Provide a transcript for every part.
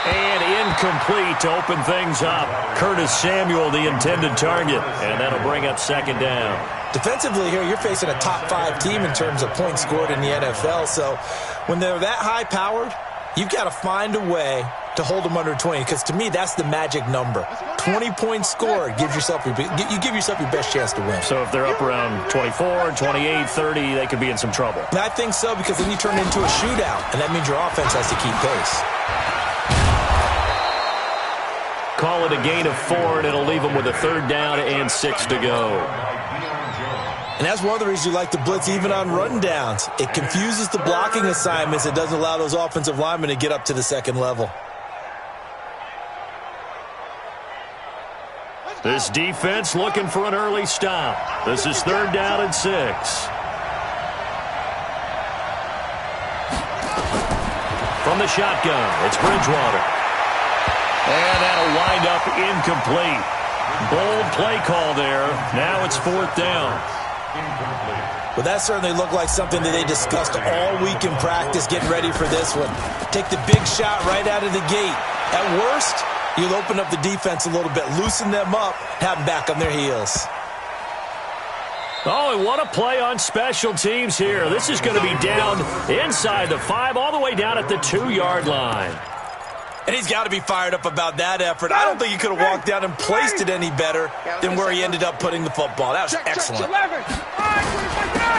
And incomplete to open things up. Curtis Samuel, the intended target. And that'll bring up second down. Defensively here, you're facing a top-5 team in terms of points scored in the NFL. So when they're that high-powered, you've got to find a way to hold them under 20, because to me, that's the magic number. 20 points scored, you give yourself your best chance to win. So if they're up around 24, 28, 30, they could be in some trouble. And I think so, because then you turn it into a shootout, and that means your offense has to keep pace. Call it a gain of 4, and it'll leave them with a 3rd down and 6 to go. And that's one of the reasons you like to blitz even on rundowns. It confuses the blocking assignments. It doesn't allow those offensive linemen to get up to the second level. This defense looking for an early stop. This is 3rd down and 6. From the shotgun, it's Bridgewater. And that'll wind up incomplete. Bold play call there. Now it's 4th down. Well, that certainly looked like something that they discussed all week in practice, getting ready for this one. Take the big shot right out of the gate. At worst, you'll open up the defense a little bit, loosen them up, have them back on their heels. Oh, and what a play on special teams here. This is going to be down inside the 5, all the way down at the 2-yard line. And he's got to be fired up about that effort. I don't think he could have walked down and placed it any better than where he ended up putting the football. That was excellent.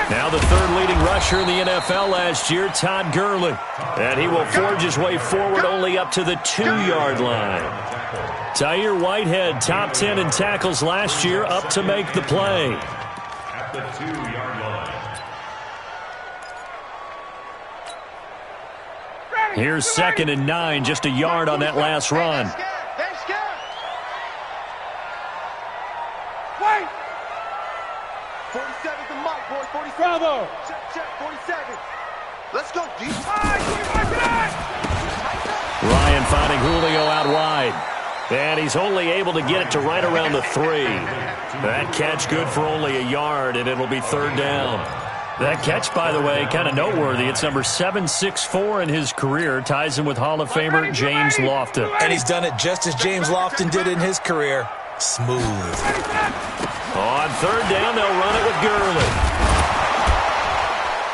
Now the 3rd leading rusher in the NFL last year, Todd Gurley. And he will forge his way forward only up to the 2-yard line. Tahir Whitehead, top 10 in tackles last year, up to make the play. At the 2-yard line. Here's 2nd and 9, just a yard on that last run. Wait! 47 to Mike, boys. 47. Bravo. Check, 47. Let's go deep. Ryan finding Julio out wide. And he's only able to get it to right around the 3. That catch good for only a yard, and it'll be 3rd down. That catch, by the way, kind of noteworthy. It's number 764 in his career. Ties him with Hall of Famer James Lofton. And he's done it just as James Lofton did in his career. Smooth. On 3rd down, they'll run it with Gurley.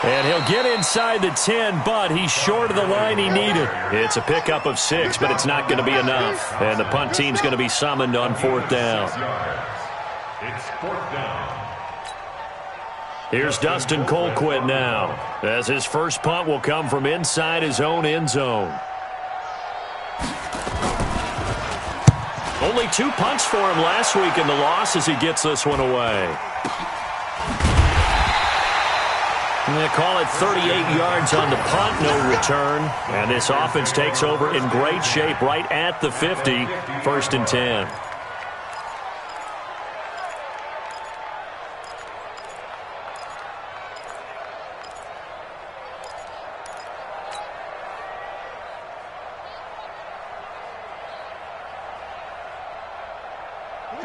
And he'll get inside the 10, but he's short of the line he needed. It's a pickup of 6, but it's not going to be enough. And the punt team's going to be summoned on 4th down. It's 4th down. Here's Dustin Colquitt now, as his first punt will come from inside his own end zone. Only 2 punts for him last week in the loss as he gets this one away. And they call it 38 yards on the punt, no return. And this offense takes over in great shape right at the 50, 1st and 10.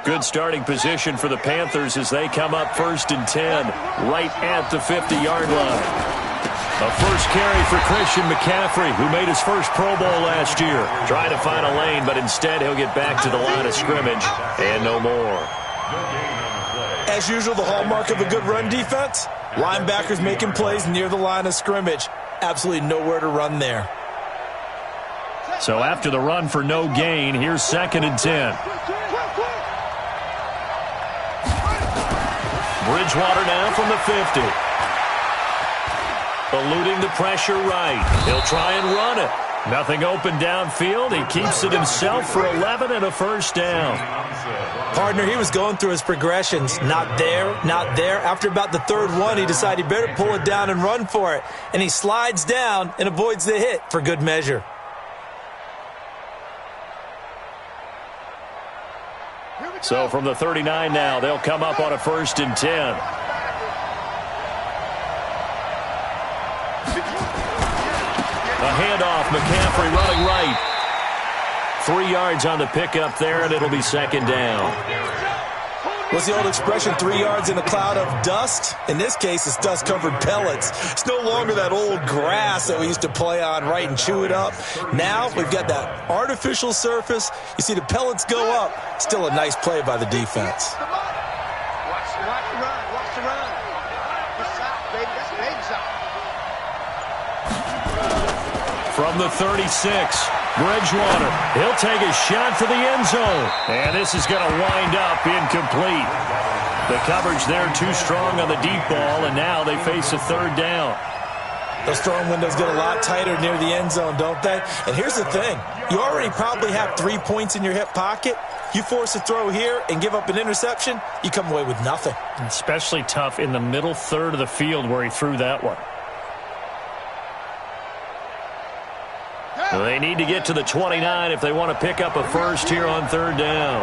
Good starting position for the Panthers as they come up 1st and 10, right at the 50-yard line. A first carry for Christian McCaffrey, who made his first Pro Bowl last year. Trying to find a lane, but instead he'll get back to the line of scrimmage and no more. As usual, the hallmark of a good run defense, linebackers making plays near the line of scrimmage. Absolutely nowhere to run there. So after the run for no gain, here's 2nd and 10. Bridgewater now from the 50. Eluding the pressure right. He'll try and run it. Nothing open downfield. He keeps it himself for 11 and a 1st down. Partner, he was going through his progressions. Not there, not there. After about the 3rd one, he decided he better pull it down and run for it. And he slides down and avoids the hit for good measure. So from the 39 now, they'll come up on a 1st and 10. A handoff, McCaffrey running right. 3 yards on the pickup there, and it'll be 2nd down. What's the old expression, 3 yards in a cloud of dust? In this case, it's dust-covered pellets. It's no longer that old grass that we used to play on, right, and chew it up. Now we've got that artificial surface. You see the pellets go up. Still a nice play by the defense. Watch the run. Watch the run. That's shot, baby. That's a baby shot. From the 36, Bridgewater. He'll take a shot for the end zone. And this is going to wind up incomplete. The coverage there too strong on the deep ball, and now they face a third down. Those throwing windows get a lot tighter near the end zone, don't they? And here's the thing. You already probably have 3 points in your hip pocket. You force a throw here and give up an interception, you come away with nothing. Especially tough in the middle third of the field where he threw that one. They need to get to the 29 if they want to pick up a first here on third down.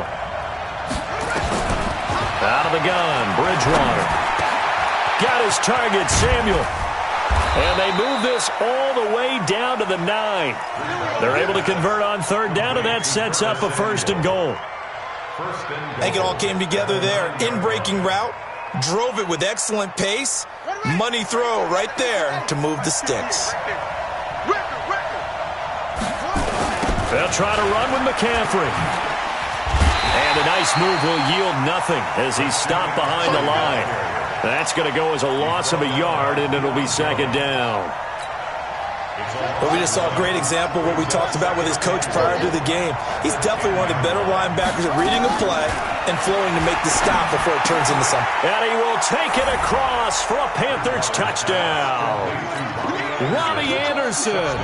Out of the gun, Bridgewater. Got his target, Samuel. And they move this all the way down to the 9. They're able to convert on third down, and that sets up a first and goal. I think it all came together there. In-breaking route, drove it with excellent pace. Money throw right there to move the sticks. They'll try to run with McCaffrey. And a nice move will yield nothing as he's stopped behind the line. That's going to go as a loss of a yard, and it'll be second down. Well, we just saw a great example of what we talked about with his coach prior to the game. He's definitely one of the better linebackers at reading a play and flowing to make the stop before it turns into something. And he will take it across for a Panthers touchdown. Robbie Anderson.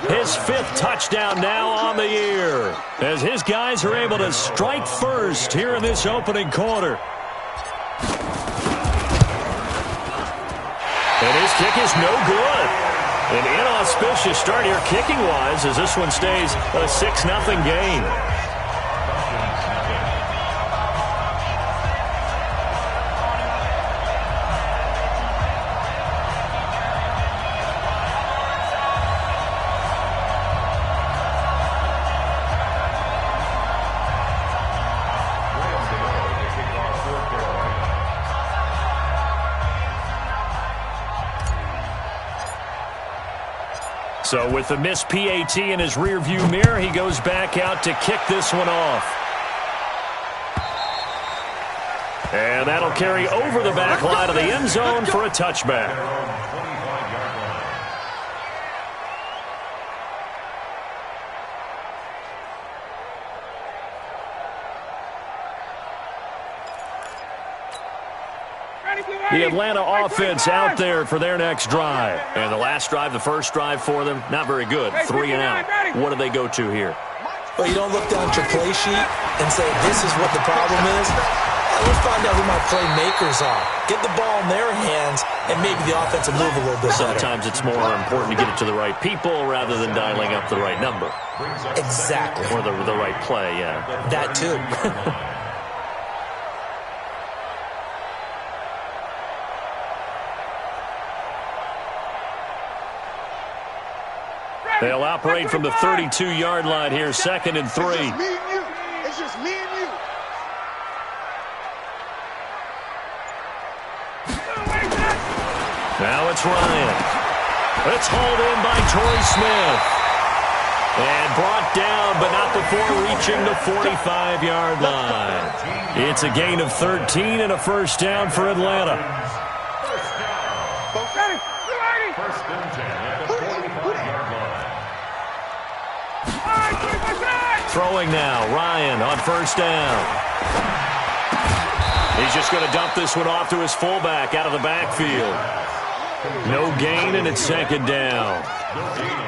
His 5th touchdown now on the year as his guys are able to strike first here in this opening quarter. And his kick is no good. An inauspicious start here kicking-wise as this one stays a 6-0 game. So with the missed PAT in his rearview mirror, he goes back out to kick this one off. And that'll carry over the back line of the end zone for a touchback. The Atlanta offense out there for their next drive. And the last drive, the first drive for them, not very good. 3 and out. What do they go to here? Well, you don't look down at your play sheet and say, this is what the problem is. Let's find out who my playmakers are. Get the ball in their hands and maybe the offense will move a little bit better. Sometimes it's more important to get it to the right people rather than dialing up the right number. Exactly. Or the right play, yeah. That too. They'll operate from the 32-yard line here, 2nd and 3. It's just me and you. It's just me and you. Now it's Ryan. It's hauled in by Torrey Smith. And brought down, but not before reaching the 45-yard line. It's a gain of 13 and a first down for Atlanta. First and 10 at the 45-yard line. Throwing now, Ryan on first down. He's just going to dump this one off to his fullback out of the backfield. No gain, and it's second down.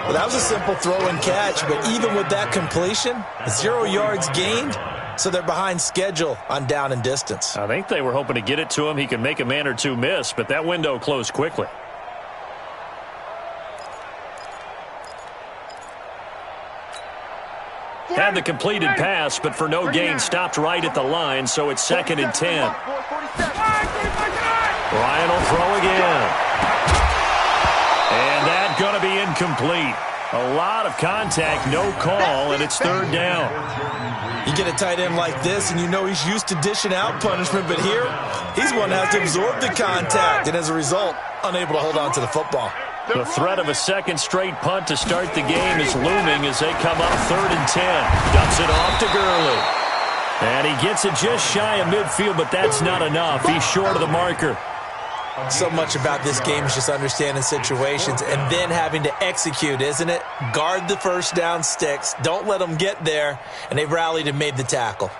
Well, that was a simple throw and catch, but even with that completion, 0 yards gained, so they're behind schedule on down and distance. I think they were hoping to get it to him. He can make a man or two miss, but that window closed quickly. Had the completed pass, but for no gain, stopped right at the line, so it's 2nd and 10. Ryan will throw again. And that's going to be incomplete. A lot of contact, no call, and it's third down. You get a tight end like this, and you know he's used to dishing out punishment, but here, he's one that has to absorb the contact, and as a result, unable to hold on to the football. The threat of a second straight punt to start the game is looming as they come up 3rd and 10. Dumps it off to Gurley. And he gets it just shy of midfield, but that's not enough. He's short of the marker. So much about this game is just understanding situations and then having to execute, isn't it? Guard the first down sticks. Don't let them get there. And they rallied and made the tackle.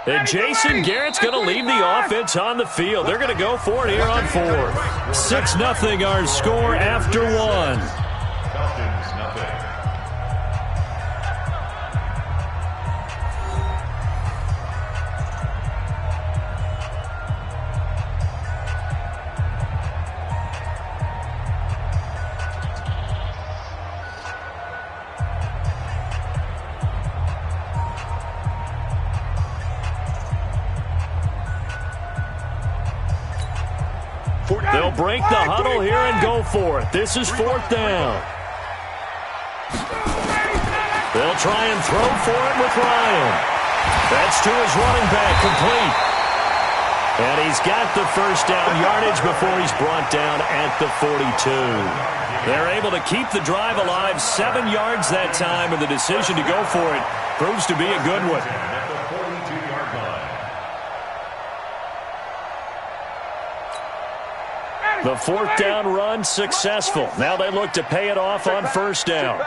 And Jason Garrett's going to leave the offense on the field. They're going to go for it here on 4th. 6-0 our score after 1. Falcons, nothing. They'll break the huddle here and go for it. This is 4th down. They'll try and throw for it with Ryan. That's to his running back, complete. And he's got the first down yardage before he's brought down at the 42. They're able to keep the drive alive, 7 yards that time, and the decision to go for it proves to be a good one. At the 42-yard line. The 4th down run successful. Now they look to pay it off on 1st down.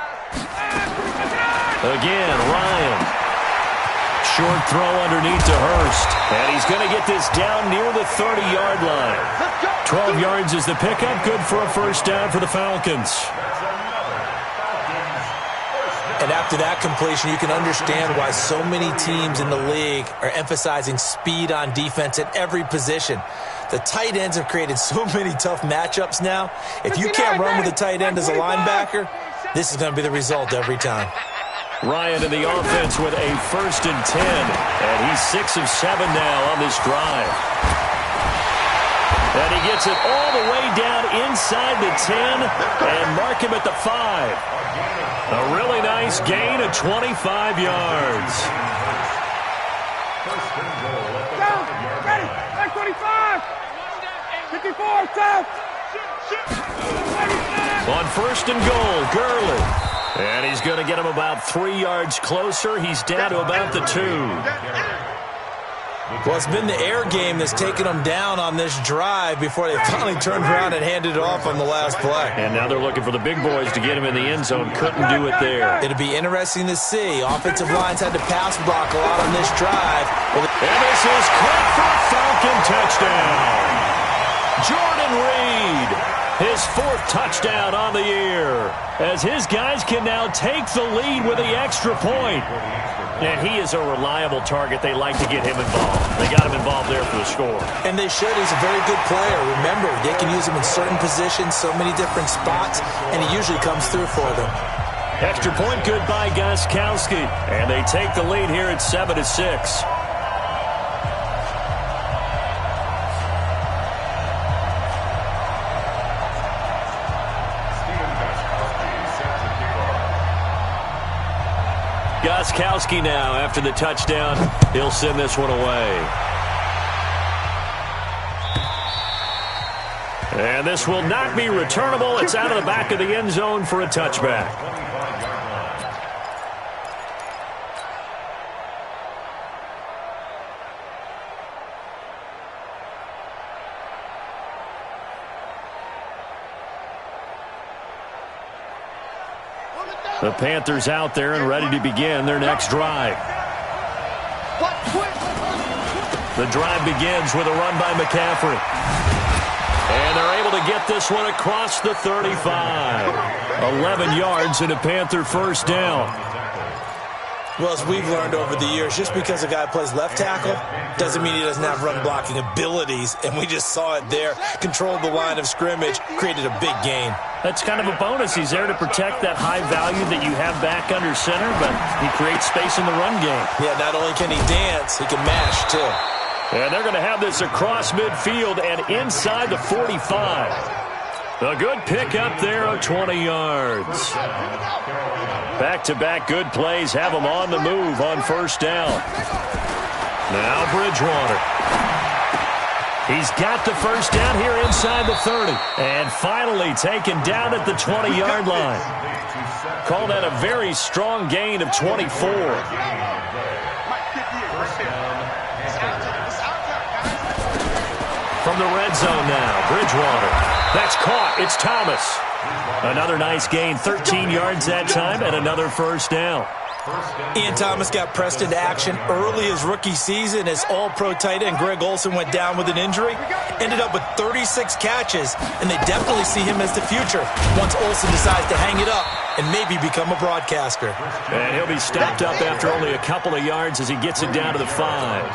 Again, Ryan. Short throw underneath to Hurst. And he's going to get this down near the 30-yard line. 12 yards is the pickup. Good for a first down for the Falcons. And after that completion, you can understand why so many teams in the league are emphasizing speed on defense at every position. The tight ends have created so many tough matchups now. If you can't run with a tight end as a linebacker, this is going to be the result every time. Ryan in the offense with a 1st and 10. And he's 6 of 7 now on this drive. And he gets it all the way down inside the 10 and mark him at the 5. A really nice gain of 25 yards. First and goal at the Down, 5-yard ready, line. back 25, 54, down. On 1st and goal, Gurley. And he's going to get him about 3 yards closer. He's down to about the 2. Well, it's been the air game that's taken them down on this drive before they finally turned around and handed it off on the last play. And now they're looking for the big boys to get him in the end zone. Couldn't do it there. It'll be interesting to see. Offensive lines had to pass block a lot on this drive. And this is caught for a Falcon touchdown. Jordan Reed, his 4th touchdown on the year, as his guys can now take the lead with the extra point. And he is a reliable target. They like to get him involved. They got him involved there for the score. And they should. He's a very good player. Remember, they can use him in certain positions, so many different spots, and he usually comes through for them. Extra point good by Gostkowski. And they take the lead here at 7-6. Gostkowski now, after the touchdown, he'll send this one away. And this will not be returnable. It's out of the back of the end zone for a touchback. The Panthers out there and ready to begin their next drive. The drive begins with a run by McCaffrey. And they're able to get this one across the 35. 11 yards and a Panther first down. Well, as we've learned over the years, just because a guy plays left tackle doesn't mean he doesn't have run-blocking abilities, and we just saw it there. Controlled the line of scrimmage, created a big gain. That's kind of a bonus. He's there to protect that high value that you have back under center, but he creates space in the run game. Yeah, not only can he dance, he can mash, too. And they're going to have this across midfield and inside the 45. A good pick up there of 20 yards. Back-to-back good plays have him on the move on first down. Now Bridgewater. He's got the first down here inside the 30. And finally taken down at the 20-yard line. Call that a very strong gain of 24. From the red zone now, Bridgewater. That's caught. It's Thomas. Another nice gain, 13 yards that time, and another first down. Ian Thomas got pressed into action early his rookie season as all-pro tight end Greg Olsen went down with an injury. Ended up with 36 catches, and they definitely see him as the future once Olsen decides to hang it up and maybe become a broadcaster. And he'll be stopped up after only a couple of yards as he gets it down to the 5.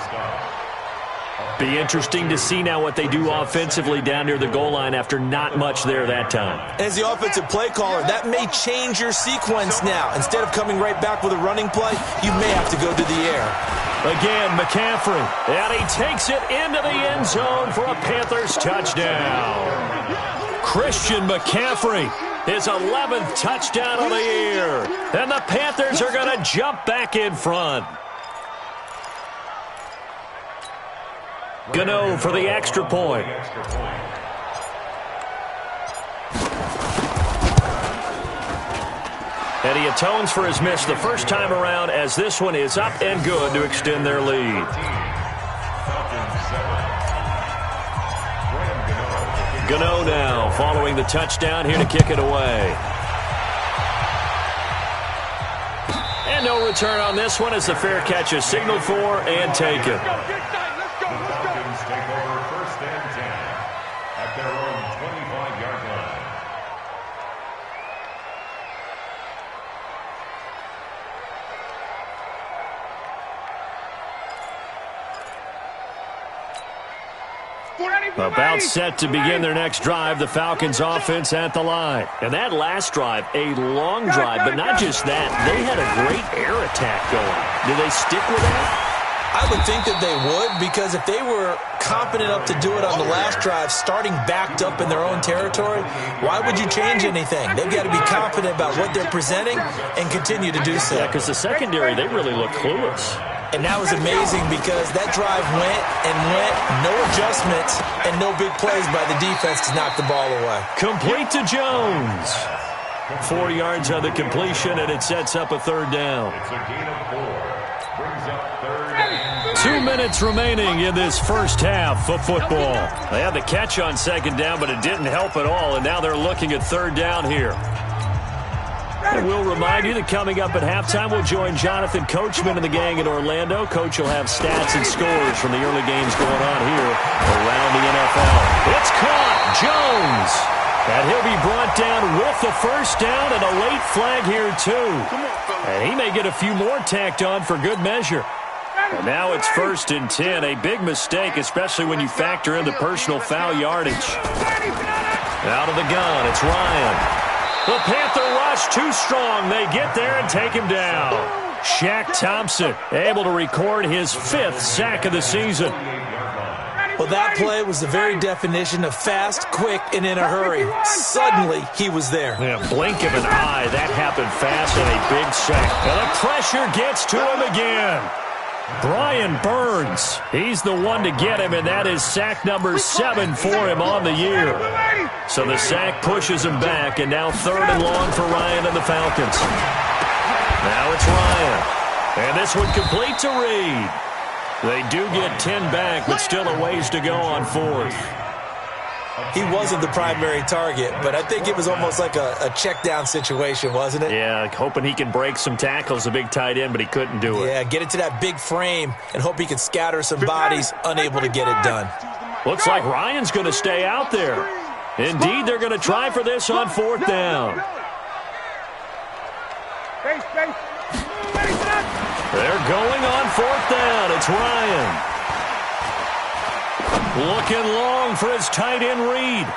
Be interesting to see now what they do offensively down near the goal line after not much there that time. As the offensive play caller, that may change your sequence now. Instead of coming right back with a running play, you may have to go to the air. Again, McCaffrey, and he takes it into the end zone for a Panthers touchdown. Christian McCaffrey, his 11th touchdown of the year. And the Panthers are going to jump back in front. Gano for the extra point. And he atones for his miss the first time around as this one is up and good to extend their lead. Gano now following the touchdown here to kick it away. And no return on this one as the fair catch is signaled for and taken. Take over first and 10 at their own 25-yard line. About set to begin their next drive, the Falcons offense at the line. And that last drive, a long drive, but not just that. They had a great air attack going. Do they stick with that? I would think that they would, because if they were confident enough to do it on the last drive, starting backed up in their own territory, why would you change anything? They've got to be confident about what they're presenting and continue to do so. Yeah, because the secondary, they really look clueless. And that was amazing because that drive went and went, no adjustments, and no big plays by the defense to knock the ball away. Complete to Jones. 4 yards on the completion, and it sets up a third down. It's a gain of 4. Brings up third down. 2 minutes remaining in this first half of football. They had the catch on second down, but it didn't help at all, and now they're looking at third down here. And we'll remind you that coming up at halftime, we'll join Jonathan Coachman and the gang in Orlando. Coach will have stats and scores from the early games going on here around the NFL. It's caught. Jones. And he'll be brought down with the first down and a late flag here, too. And he may get a few more tacked on for good measure. And now it's 1st and 10. A big mistake, especially when you factor in the personal foul yardage. Out of the gun, it's Ryan. The Panther rush too strong. They get there and take him down. Shaq Thompson able to record his 5th sack of the season. Well, that play was the very definition of fast, quick, and in a hurry. Suddenly, he was there. Yeah, blink of an eye. That happened fast and a big sack. And the pressure gets to him again. Brian Burns, he's the one to get him, and that is sack number 7 for him on the year. So the sack pushes him back, and now 3rd and long for Ryan and the Falcons. Now it's Ryan. And this one complete to Reed. They do get 10 back, but still a ways to go on 4th. He wasn't the primary target, but I think it was almost like a check-down situation, wasn't it? Yeah, hoping he can break some tackles, a big tight end, but he couldn't do it. Yeah, get it to that big frame and hope he can scatter some bodies, unable to get it done. Looks like Ryan's going to stay out there. Indeed, they're going to try for this on 4th down. They're going on 4th down. It's Ryan. Looking long for his tight end Reed.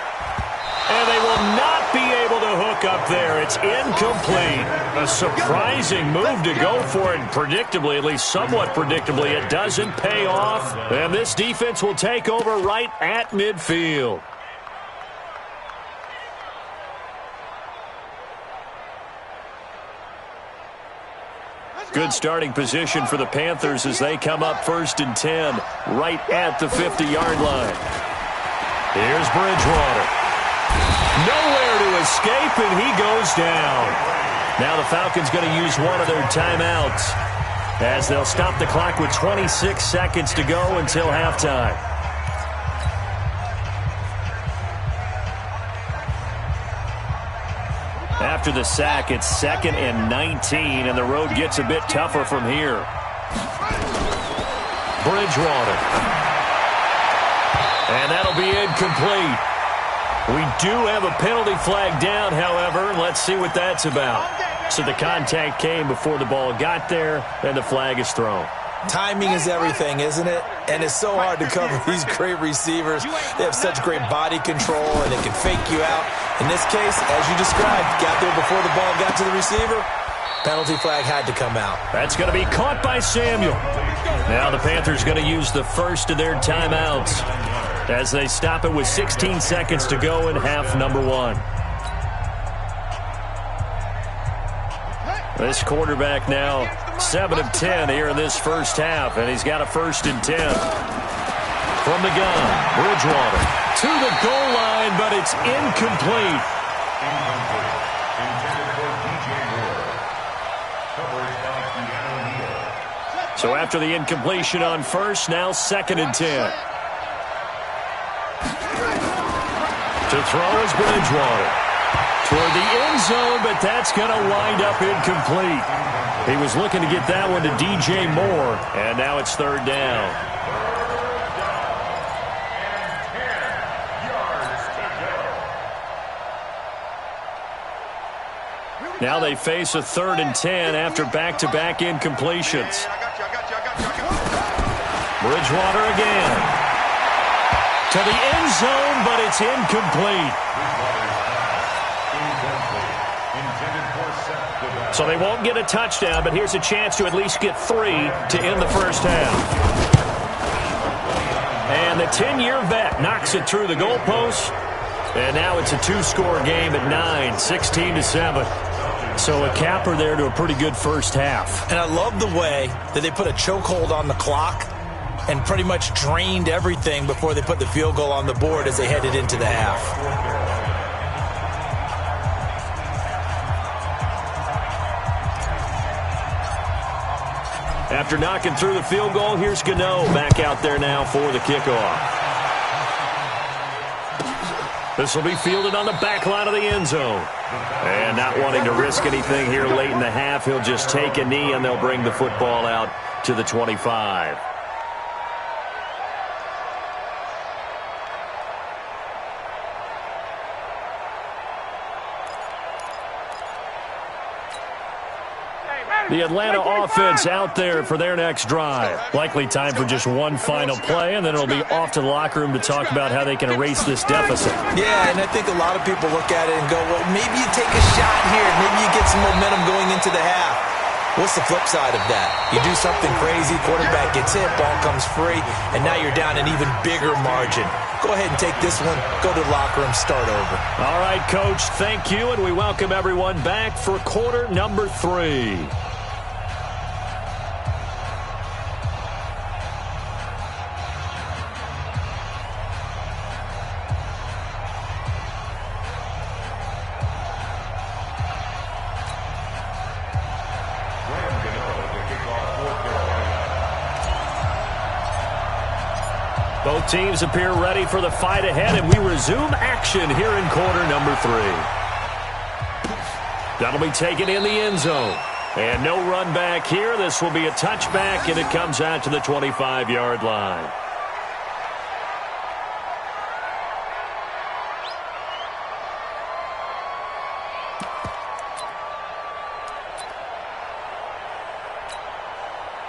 And they will not be able to hook up there. It's incomplete. A surprising move to go for it. Predictably, at least somewhat predictably, it doesn't pay off. And this defense will take over right at midfield. Good starting position for the Panthers as they come up 1st and 10 right at the 50-yard line. Here's Bridgewater. Nowhere to escape, and he goes down. Now the Falcons going to use one of their timeouts as they'll stop the clock with 26 seconds to go until halftime. After the sack, it's 2nd and 19, and the road gets a bit tougher from here. Bridgewater. And that'll be incomplete. We do have a penalty flag down, however. Let's see what that's about. So the contact came before the ball got there, and the flag is thrown. Timing is everything, isn't it? And it's so hard to cover these great receivers. They have such great body control, and they can fake you out. In this case, as you described, got there before the ball got to the receiver. Penalty flag had to come out. That's going to be caught by Samuel. Now the Panthers going to use the first of their timeouts as they stop it with 16 seconds to go in half number 1. This quarterback now 7 of 10 here in this first half, and he's got a 1st and 10. From the gun, Bridgewater to the goal line, but it's incomplete. So after the incompletion on first, now 2nd and 10. To throw is Bridgewater. Toward the end zone, but that's going to wind up incomplete. He was looking to get that one to DJ Moore, and now it's 3rd down. Now they face a 3rd and 10 after back-to-back incompletions. Bridgewater again. To the end zone, but it's incomplete. So they won't get a touchdown, but here's a chance to at least get 3 to end the first half. And the 10-year vet knocks it through the goalpost. And now it's a 2-score game at 9, 16-7. So a capper there to a pretty good first half. And I love the way that they put a chokehold on the clock and pretty much drained everything before they put the field goal on the board as they headed into the half. After knocking through the field goal, here's Gano back out there now for the kickoff. This will be fielded on the back line of the end zone. And not wanting to risk anything here late in the half, he'll just take a knee and they'll bring the football out to the 25. The Atlanta offense out there for their next drive. Likely time for just one final play, and then it'll be off to the locker room to talk about how they can erase this deficit. Yeah, and I think a lot of people look at it and go, well, maybe you take a shot here. Maybe you get some momentum going into the half. What's the flip side of that? You do something crazy, quarterback gets hit, ball comes free, and now you're down an even bigger margin. Go ahead and take this one, go to the locker room, start over. All right, Coach, thank you, and we welcome everyone back for quarter number 3. Both teams appear ready for the fight ahead, and we resume action here in quarter number 3. That'll be taken in the end zone. And no run back here. This will be a touchback, and it comes out to the 25-yard line.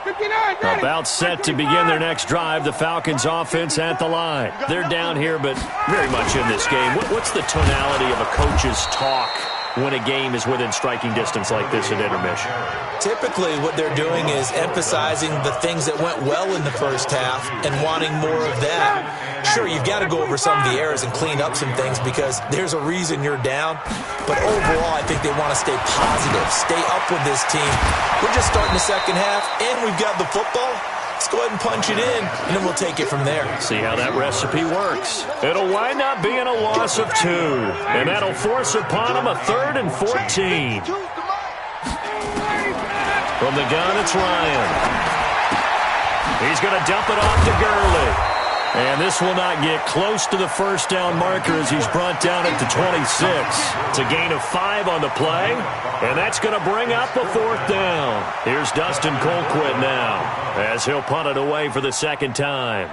About set to begin their next drive. The Falcons offense at the line. They're down here, but very much in this game. What's the tonality of a coach's talk when a game is within striking distance like this at intermission? Typically, what they're doing is emphasizing the things that went well in the first half and wanting more of that. Sure, you've got to go over some of the errors and clean up some things because there's a reason you're down. But overall, I think they want to stay positive, stay up with this team. We're just starting the second half, and we've got the football. Let's go ahead and punch it in, and then we'll take it from there. See how that recipe works. It'll wind up being a loss of 2, and that'll force upon them a 3rd and 14. From the gun, it's Ryan. He's going to dump it off to Gurley. And this will not get close to the first down marker as he's brought down at the 26. It's a gain of 5 on the play, and that's going to bring up a 4th down. Here's Dustin Colquitt now as he'll punt it away for the second time.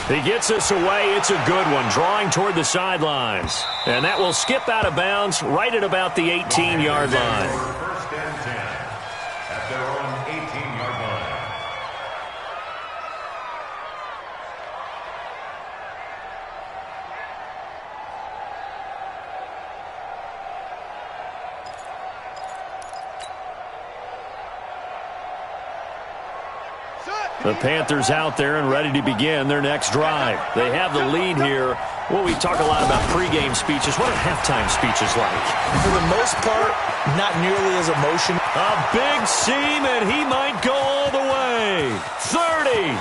He gets us away. It's a good one, drawing toward the sidelines. And that will skip out of bounds right at about the 18-yard line. First and 10 at their own 18-yard line. The Panthers out there and ready to begin their next drive. They have the lead here. Well, we talk a lot about pregame speeches. What are halftime speeches like? For the most part, not nearly as emotional. A big seam, and he might go all the way. 30,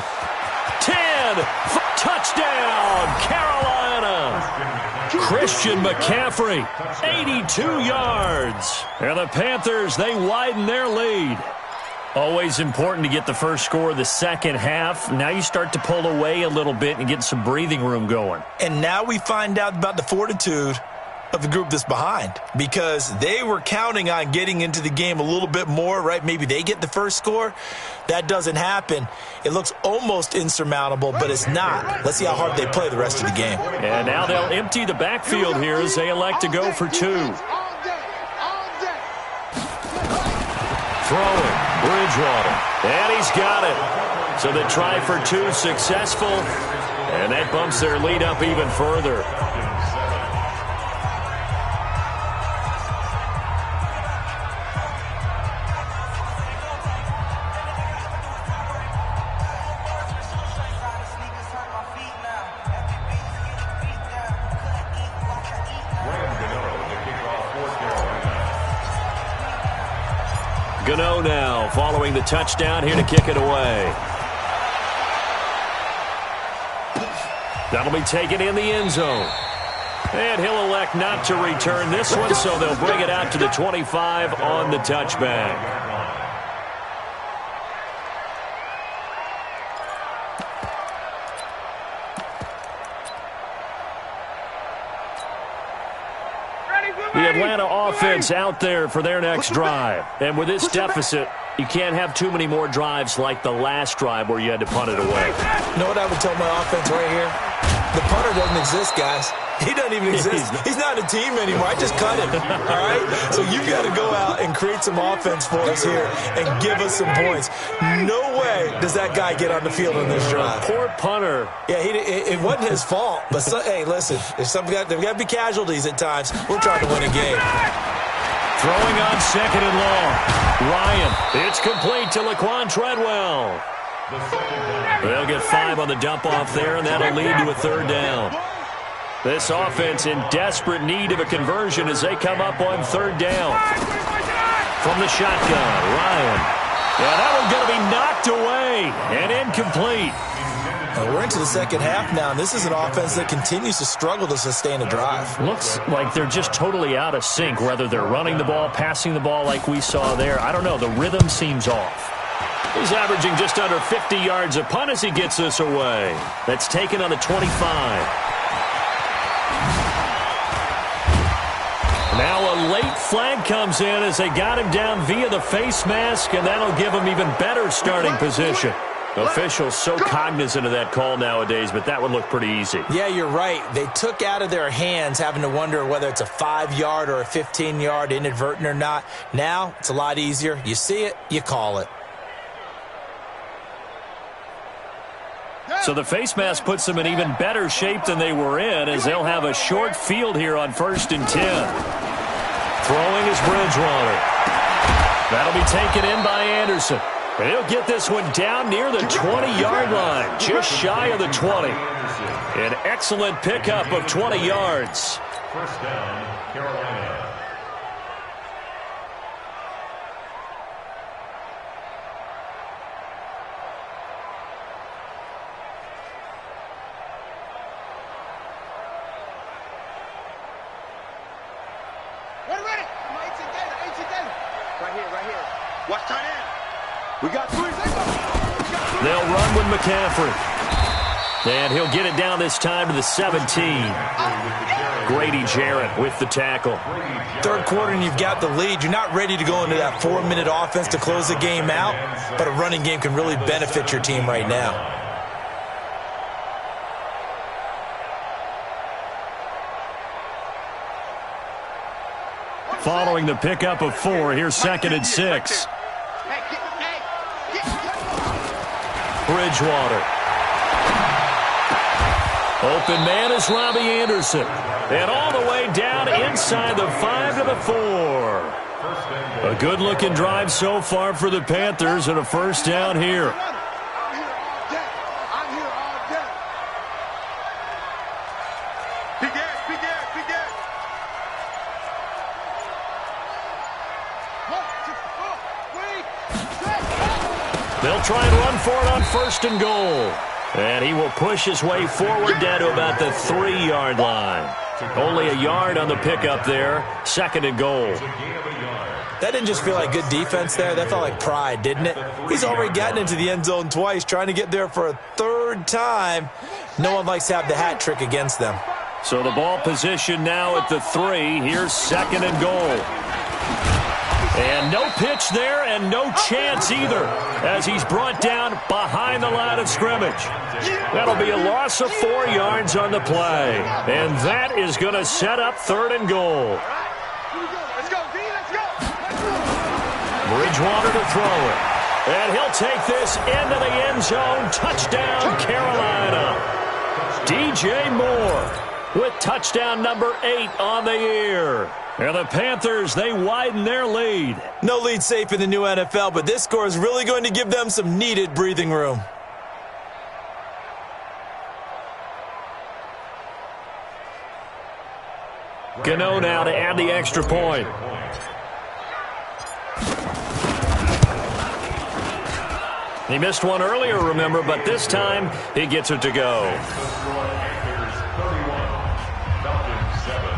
10, touchdown, Carolina. Christian McCaffrey, 82 yards. And the Panthers, they widen their lead. Always important to get the first score of the second half. Now you start to pull away a little bit and get some breathing room going. And now we find out about the fortitude of the group that's behind because they were counting on getting into the game a little bit more, right? Maybe they get the first score. That doesn't happen. It looks almost insurmountable, but it's not. Let's see how hard they play the rest of the game. And now they'll empty the backfield here as they elect to go for 2. Throwing. Bridgewater. And he's got it. So the try for 2 successful. And that bumps their lead up even further. Gano now following the touchdown here to kick it away. That'll be taken in the end zone. And he'll elect not to return this one, so they'll bring it out to the 25 on the touchback. The Atlanta offense out there for their next drive. And with this deficit, you can't have too many more drives like the last drive where you had to punt it away. You know what I would tell my offense right here? The punter doesn't exist, guys. He doesn't even exist. He's not a team anymore. I just cut him, all right? So you got to go out and create some offense for us here and give us some points. No way does that guy get on the field on this drive. Poor punter. Yeah, it wasn't his fault. But, hey, listen, there's got to be casualties at times. We're trying to win a game. Throwing on 2nd and long. Ryan, it's complete to Laquan Treadwell. They'll get 5 on the dump-off there, and that'll lead to a 3rd down. This offense in desperate need of a conversion as they come up on 3rd down. From the shotgun, Ryan. Yeah, that one's going to be knocked away and incomplete. We're into the second half now, and this is an offense that continues to struggle to sustain a drive. Looks like they're just totally out of sync, whether they're running the ball, passing the ball like we saw there. I don't know. The rhythm seems off. He's averaging just under 50 yards a punt as he gets this away. That's taken on the 25. Now a late flag comes in as they got him down via the face mask, and that'll give him even better starting position. Officials so cognizant of that call nowadays, but that would look pretty easy. Yeah, you're right. They took out of their hands having to wonder whether it's a 5-yard or a 15-yard inadvertent or not. Now, it's a lot easier. You see it, you call it. So the face mask puts them in even better shape than they were in, as they'll have a short field here on 1st and 10. Throwing is Bridgewater. That'll be taken in by Anderson. And he'll get this one down near the 20-yard line, just shy of the 20. An excellent pickup of 20 yards. First down, Carolina. Right here. Watch tight end. We got 3 seconds. They'll run with McCaffrey. And he'll get it down this time to the 17. Grady Jarrett with the tackle. Third quarter and you've got the lead. You're not ready to go into that 4-minute offense to close the game out, but a running game can really benefit your team right now. Following the pickup of 4, here's 2nd and 6. Bridgewater. Open man is Robbie Anderson. And all the way down inside the 5 to the 4. A good-looking drive so far for the Panthers and a first down here. They'll try and run for it on 1st and goal. And he will push his way forward down to about the 3-yard line. Only a yard on the pickup there. 2nd and goal. That didn't just feel like good defense there. That felt like pride, didn't it? He's already gotten into the end zone twice, trying to get there for a 3rd time. No one likes to have the hat trick against them. So the ball position now at the 3. Here's 2nd and goal. And no pitch there and no chance either as he's brought down behind the line of scrimmage. That'll be a loss of 4 yards on the play. And that is going to set up 3rd and goal. Bridgewater to throw it. And he'll take this into the end zone. Touchdown, Carolina. DJ Moore with touchdown number 8 on the year. And the Panthers, they widen their lead. No lead safe in the new NFL, but this score is really going to give them some needed breathing room. Gano now to add the extra point. He missed one earlier, remember, but this time he gets it to go. Panthers 31, Falcons 7.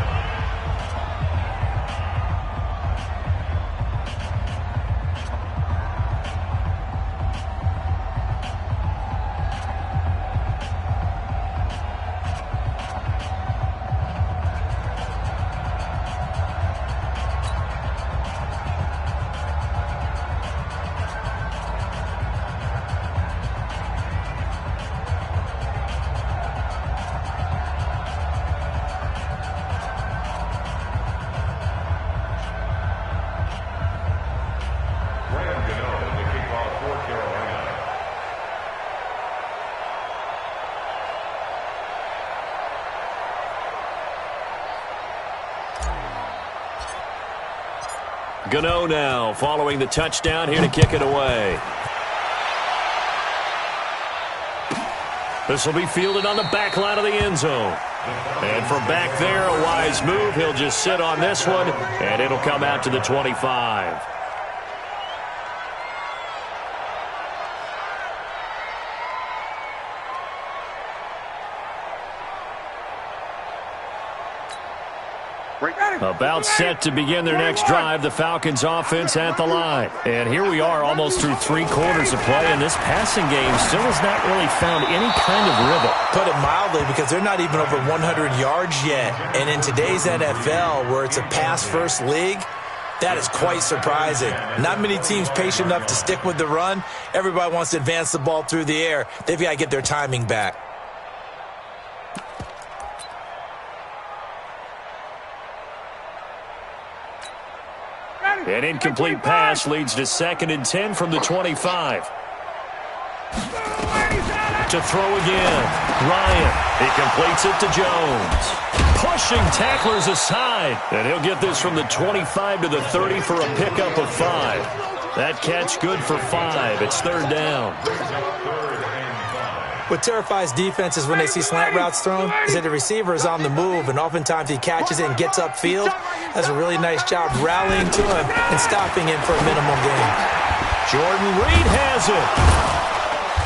Gano now following the touchdown here to kick it away. This will be fielded on the back line of the end zone. And from back there, a wise move. He'll just sit on this one, and it'll come out to the 25. About set to begin their next drive, the Falcons offense at the line. And here we are almost through 3 quarters of play, and this passing game still has not really found any kind of rhythm. Put it mildly, because they're not even over 100 yards yet. And in today's NFL, where it's a pass-first league, That is quite surprising. Not many teams patient enough to stick with the run. Everybody wants to advance the ball through the air. They've got to get their timing back. An incomplete pass leads to 2nd and 10 from the 25. To throw again. Ryan. He completes it to Jones. Pushing tacklers aside. And he'll get this from the 25 to the 30 for a pickup of 5. That catch good for 5. It's 3rd down. What terrifies defenses when they see slant routes thrown is that the receiver is on the move, and oftentimes he catches it and gets upfield. Does a really nice job rallying to him and stopping him for a minimum gain. Jordan Reed has it.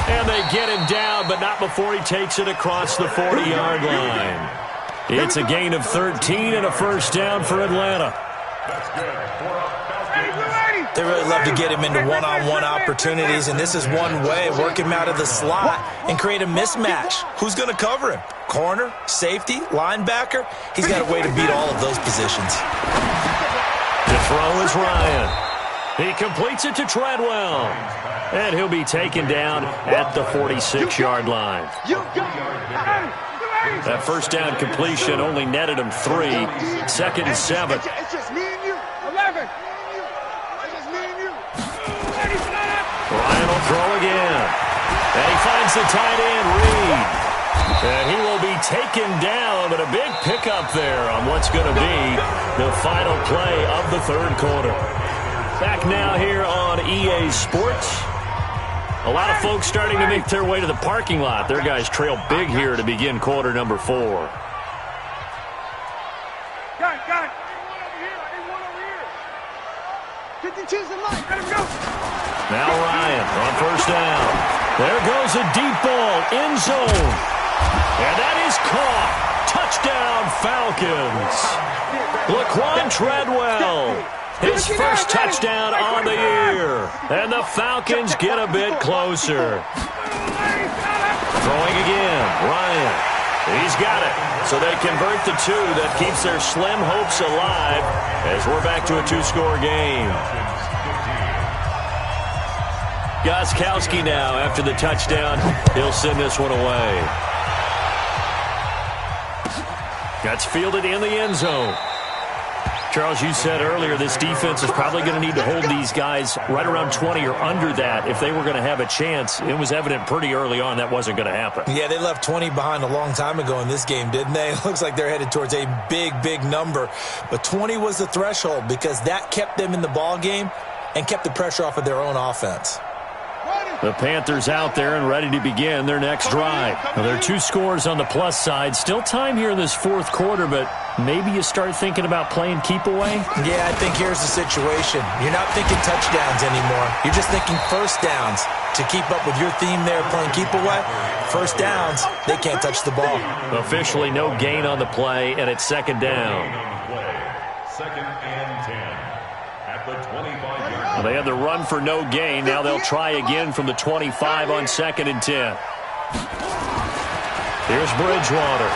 And they get him down, but not before he takes it across the 40-yard line. It's a gain of 13 and a 1st down for Atlanta. They really love to get him into one-on-one opportunities, and this is one way. Work him out of the slot and create a mismatch. Who's going to cover him? Corner, safety, linebacker? He's got a way to beat all of those positions. The throw is Ryan. He completes it to Treadwell. And he'll be taken down at the 46-yard line. That 1st down completion only netted him 3. 2nd and 7. It's just me and you. 11. Ryan will throw again. And he finds the tight end, Reed. And he will be taken down, but a big pickup there on what's going to be the final play of the 3rd quarter. Back now here on EA Sports. A lot of folks starting to make their way to the parking lot. Their guys trail big here to begin quarter number 4. Got it. I need one over here. 52's the line. Let him go. Now Ryan on 1st down. There goes a deep ball, end zone. And that is caught. Touchdown, Falcons. Laquan Treadwell. His 1st touchdown on the year. And the Falcons get a bit closer. Throwing again. Ryan. He's got it. So they convert the 2. That keeps their slim hopes alive as we're back to a 2-score game. Gostkowski now after the touchdown. He'll send this one away. That's fielded in the end zone. Charles, you said earlier this defense is probably going to need to hold these guys right around 20 or under that if they were going to have a chance. It was evident pretty early on that wasn't going to happen. Yeah, they left 20 behind a long time ago in this game, didn't they? It looks like they're headed towards a big number. But 20 was the threshold because that kept them in the ball game and kept the pressure off of their own offense. The Panthers out there and ready to begin their next drive. Now, there are 2 scores on the plus side. Still time here in this 4th quarter, but maybe you start thinking about playing keep away? Yeah, I think here's the situation. You're not thinking touchdowns anymore. You're just thinking 1st downs. To keep up with your theme there playing keep away, 1st downs, they can't touch the ball. Officially no gain on the play, and it's 2nd down. 2nd and 10. At the 25-yard line. Well, they had the run for no gain. Now they'll try again from the 25 on 2nd and 10. Here's Bridgewater.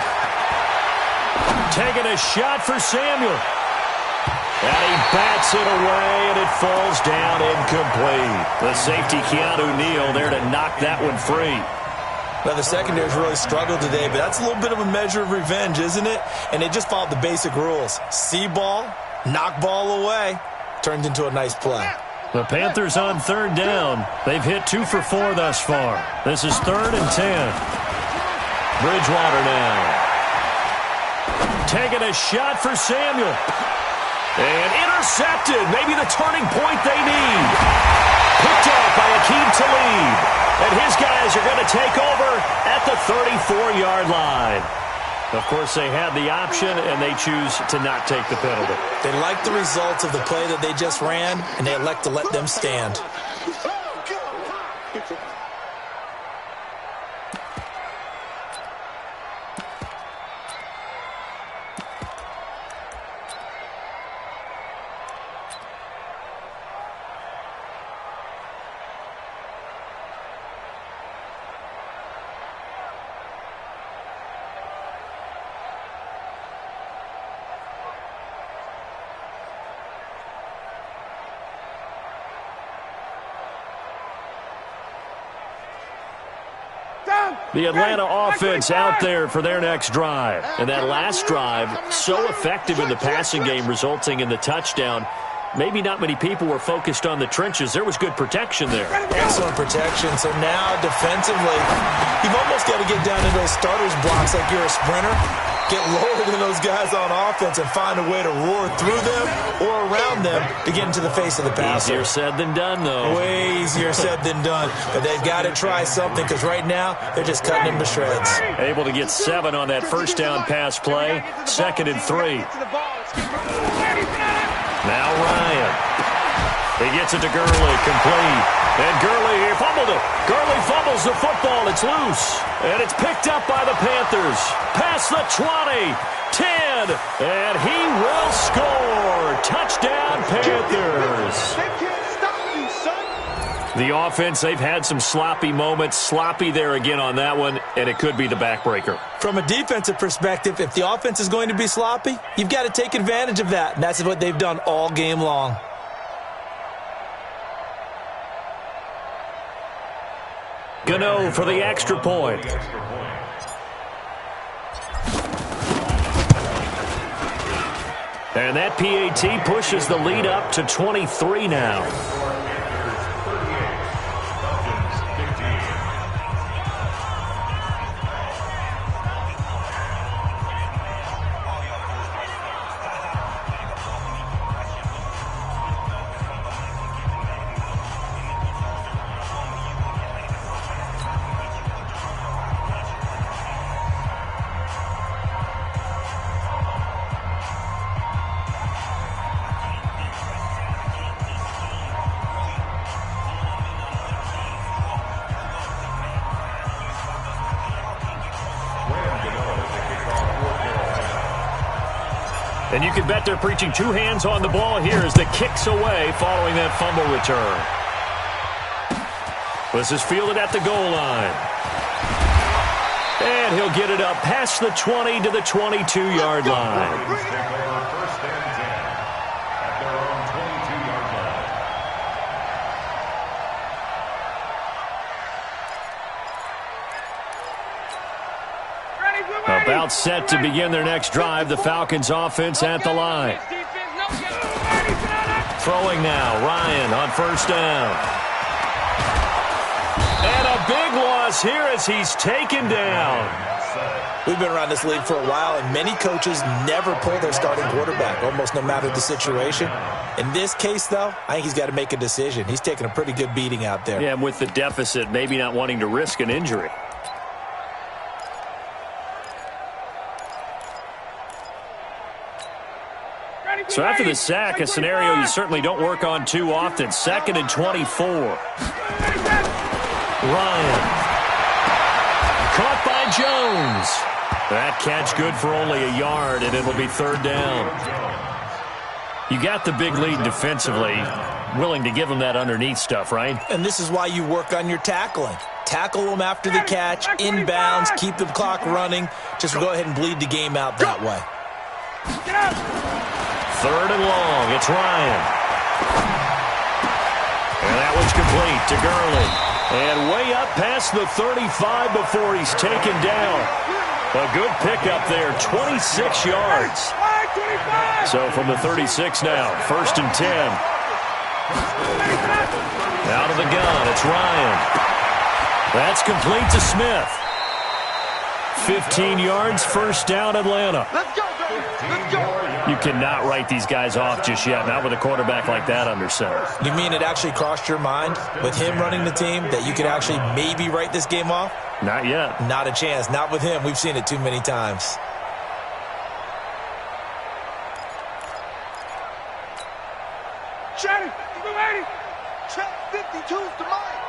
Taking a shot for Samuel. And he bats it away, and it falls down incomplete. The safety, Keanu Neal, there to knock that one free. Well, the secondary's really struggled today, but that's a little bit of a measure of revenge, isn't it? And they just followed the basic rules. See ball, knock ball away. Turned into a nice play. The Panthers on 3rd down. They've hit 2 for 4 thus far. This is 3rd and 10. Bridgewater now. Taking a shot for Samuel. And intercepted. Maybe the turning point they need. Picked up by Aqib Talib. And his guys are going to take over at the 34-yard line. Of course, they had the option, and they choose to not take the penalty. They like the results of the play that they just ran, and they elect to let them stand. The Atlanta offense out there for their next drive. And that last drive, so effective in the passing game, resulting in the touchdown. Maybe not many people were focused on the trenches. There was good protection there. Excellent protection. So now, defensively, you've almost got to get down to those starters blocks like you're a sprinter. Get lower than those guys on offense and find a way to roar through them or around them to get into the face of the passer. Easier said than done, though. Way easier said than done. But they've got to try something because right now they're just cutting them to shreds. Able to get 7 on that first down pass play. 2nd and 3. Now Ryan. He gets it to Gurley, complete. And Gurley, he fumbled it. Gurley fumbles the football. It's loose. And it's picked up by the Panthers. Past the 20, 10, and he will score. Touchdown, Panthers. They can't stop you, son. The offense, they've had some sloppy moments. Sloppy there again on that one, and it could be the backbreaker. From a defensive perspective, if the offense is going to be sloppy, you've got to take advantage of that. And that's what they've done all game long. Gano for the extra point. And that PAT pushes the lead up to 23 now. And you can bet they're preaching 2 hands on the ball here as the kick's away following that fumble return. This is fielded at the goal line. And he'll get it up past the 20 to the 22-yard line. Take over 1st and 10 at their own 22-yard line. About set to begin their next drive, the Falcons offense at the line. Throwing now, Ryan on 1st down. And a big loss here as he's taken down. We've been around this league for a while, and many coaches never pull their starting quarterback, almost no matter the situation. In this case, though, I think he's got to make a decision. He's taking a pretty good beating out there. Yeah, and with the deficit, maybe not wanting to risk an injury. So after the sack, a scenario you certainly don't work on too often. 2nd and 24. Ryan. Caught by Jones. That catch good for only a yard, and it'll be 3rd down. You got the big lead defensively. Willing to give them that underneath stuff, right? And this is why you work on your tackling. Tackle them after the catch, inbounds, keep the clock running. Just go ahead and bleed the game out that way. 3rd and long. It's Ryan. And that one's complete to Gurley. And way up past the 35 before he's taken down. A good pickup there, 26 yards. So from the 36 now, 1st and 10. Out of the gun, it's Ryan. That's complete to Smith. 15 yards, 1st down, Atlanta. Let's go, baby. Let's go. You cannot write these guys off just yet, not with a quarterback like that under center. You mean it actually crossed your mind with him running the team that you could actually maybe write this game off? Not yet. Not a chance. Not with him. We've seen it too many times. Shannon, you ready? Check 52's to mine.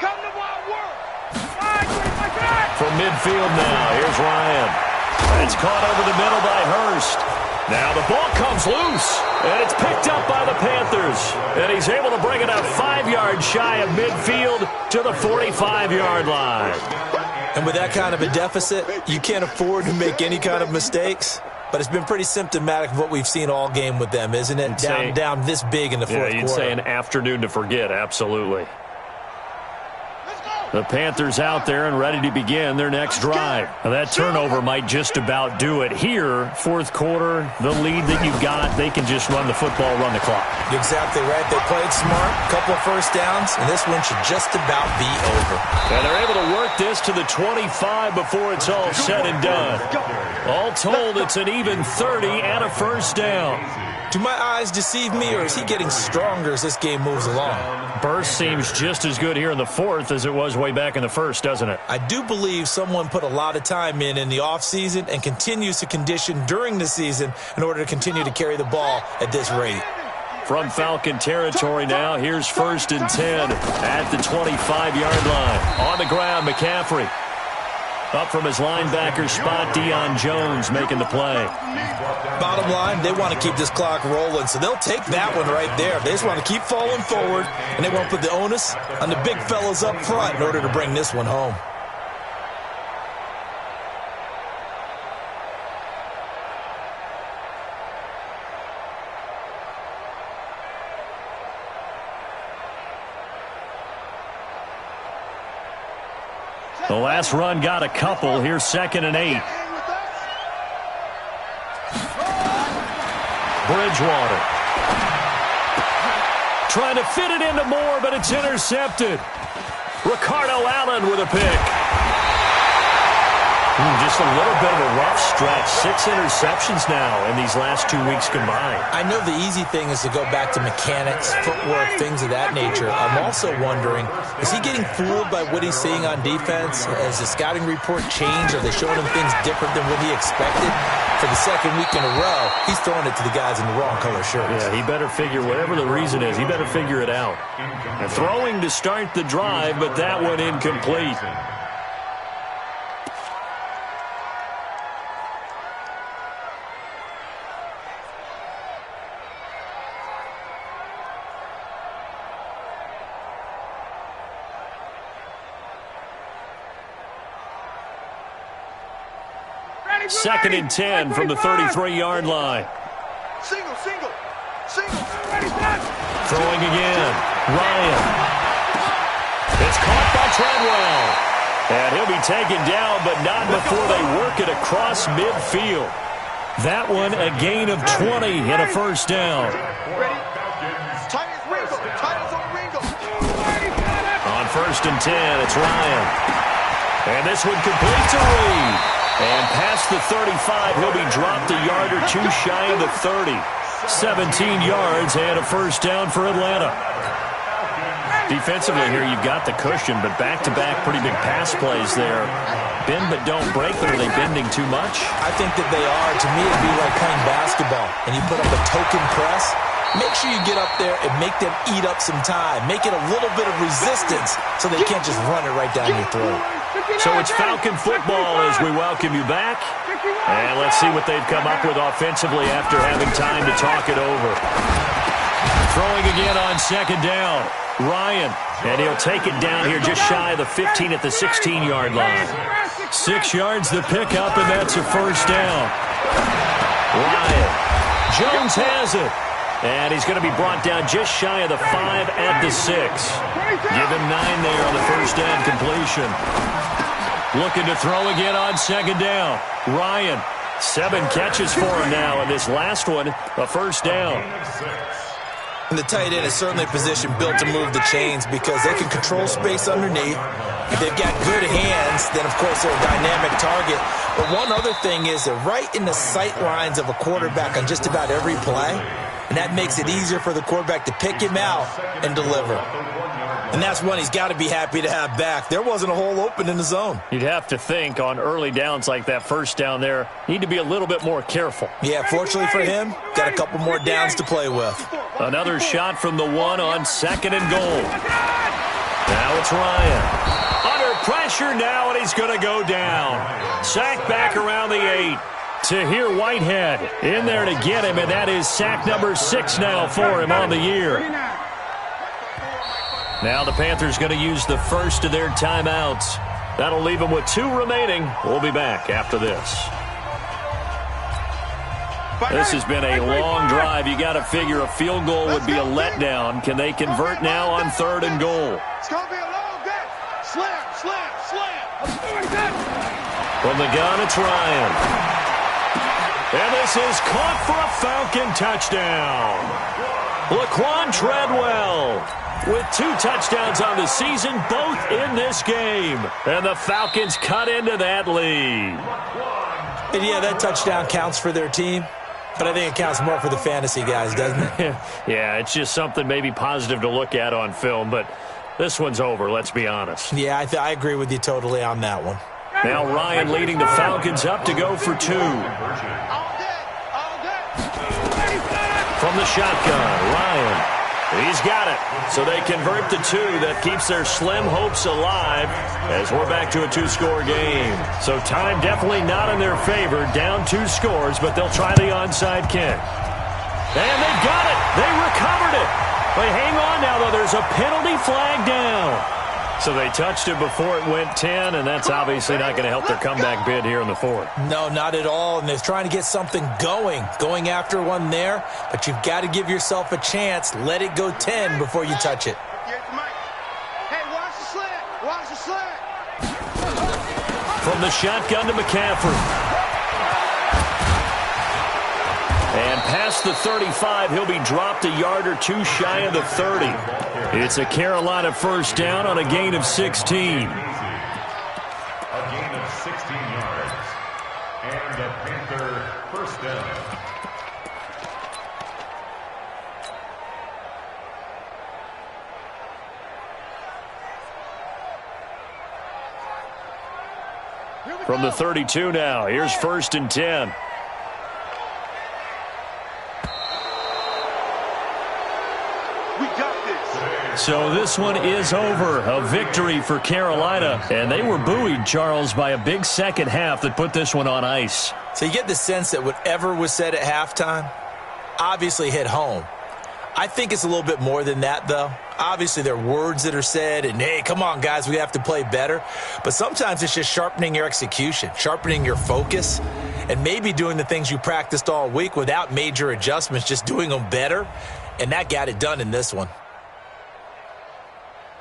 Come to Wild World. From midfield now, here's Ryan. It's caught over the middle by Hurst. Now the ball comes loose, and it's picked up by the Panthers. And he's able to bring it up 5 yards shy of midfield to the 45-yard line. And with that kind of a deficit, you can't afford to make any kind of mistakes. But it's been pretty symptomatic of what we've seen all game with them, isn't it? Down this big in the fourth quarter. Yeah, you'd say an afternoon to forget, absolutely. Let's go. The Panthers out there and ready to begin their next drive. Now that turnover might just about do it. Here, fourth quarter, the lead that you've got, they can just run the football, run the clock. You're exactly right. They played smart, couple of first downs, and this one should just about be over. And they're able to work this to the 25 before it's all said and done. All told, it's an even 30 and a first down. Do my eyes deceive me, or is he getting stronger as this game moves along? Burst seems just as good here in the fourth as it was way back in the first, doesn't it? I do believe someone put a lot of time in the offseason and continues to condition during the season in order to continue to carry the ball at this rate. From Falcon territory now, here's 1st and 10 at the 25-yard line. On the ground, McCaffrey. Up from his linebacker spot, Deion Jones making the play. Bottom line, they want to keep this clock rolling, so they'll take that one right there. They just want to keep falling forward, and they won't put the onus on the big fellas up front in order to bring this one home. The last run got a couple. Here's 2nd and 8. Bridgewater. Trying to fit it into Moore, but it's intercepted. Ricardo Allen with a pick. Just a little bit of a rough stretch. 6 interceptions now in these last 2 weeks combined. I know the easy thing is to go back to mechanics, footwork, things of that nature. I'm also wondering, is he getting fooled by what he's seeing on defense? Has the scouting report changed? Are they showing him things different than what he expected? For the second week in a row, he's throwing it to the guys in the wrong color shirts. Yeah, he better figure, whatever the reason is, he better figure it out. And throwing to start the drive, but that one incomplete. Second and 10 from the 33-yard line. Single. Throwing again. Ryan. It's caught by Treadwell. And he'll be taken down, but not before they work it across midfield. That one a gain of 20 and a first down. On 1st and 10, it's Ryan. And this one completes a read. And past the 35, he'll be dropped a yard or two shy of the 30. 17 yards and a first down for Atlanta. Defensively here, you've got the cushion, but back-to-back pretty big pass plays there. Bend but don't break, but are they bending too much? I think that they are. To me, it'd be like playing basketball, and you put up a token press. Make sure you get up there and make them eat up some time. Make it a little bit of resistance so they can't just run it right down your throat. So it's Falcon football as we welcome you back. And let's see what they've come up with offensively after having time to talk it over. Throwing again on 2nd down. Ryan. And he'll take it down here just shy of the 15 at the 16-yard line. 6 yards the pickup, and that's a first down. Ryan. Jones has it. And he's going to be brought down just shy of the 5 at the 6. Give him 9 there on the first down completion. Looking to throw again on 2nd down. Ryan, 7 catches for him now, and this last one, a first down. And the tight end is certainly a position built to move the chains because they can control space underneath. If they've got good hands, then, of course, they're a dynamic target. But one other thing is they're right in the sight lines of a quarterback on just about every play. And that makes it easier for the quarterback to pick him out and deliver. And that's one he's got to be happy to have back. There wasn't a hole open in the zone. You'd have to think on early downs like that first down there, need to be a little bit more careful. Yeah, fortunately for him, got a couple more downs to play with. Another shot from the 1 on 2nd and goal. Now it's Ryan. Under pressure now, and he's going to go down. Sacked back around the 8. To hear Whitehead in there to get him, and that is sack number 6 now for him on the year. Now the Panthers going to use the first of their timeouts. That'll leave them with 2 remaining. We'll be back after this. This has been a long drive. You got to figure a field goal would be a letdown. Can they convert now on 3rd and goal? It's going to be a long day. Slam, slam, slam. From the gun, it's Ryan. And this is caught for a Falcon touchdown. Laquan Treadwell with 2 touchdowns on the season, both in this game. And the Falcons cut into that lead. And yeah, that touchdown counts for their team, but I think it counts more for the fantasy guys, doesn't it? Yeah, it's just something maybe positive to look at on film, but this one's over, let's be honest. Yeah, I agree with you totally on that one. Now Ryan leading the Falcons up to go for 2. From the shotgun, Ryan. He's got it. So they convert the 2. That keeps their slim hopes alive as we're back to a 2-score game. So time definitely not in their favor. Down 2 scores, but they'll try the onside kick. And they got it. They recovered it. But hang on now, though. There's a penalty flag down. So they touched it before it went 10, and that's obviously not going to help their comeback bid here in the 4th. No, not at all, and they're trying to get something going after one there, but you've got to give yourself a chance. Let it go 10 before you touch it. Hey, watch the slant. Watch the slant. From the shotgun to McCaffrey. And past the 35, he'll be dropped a yard or 2 shy of the 30. It's a Carolina first down on a gain of 16. A gain of 16 yards. And a Panther first down. From the 32 now, here's 1st and 10. So this one is over. A victory for Carolina. And they were buoyed, Charles, by a big second half that put this one on ice. So you get the sense that whatever was said at halftime obviously hit home. I think it's a little bit more than that, though. Obviously, there are words that are said, and, hey, come on, guys, we have to play better. But sometimes it's just sharpening your execution, sharpening your focus, and maybe doing the things you practiced all week without major adjustments, just doing them better. And that got it done in this one.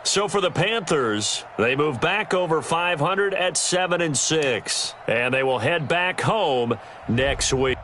So for the Panthers, they move back over 500 at 7-6. And they will head back home next week.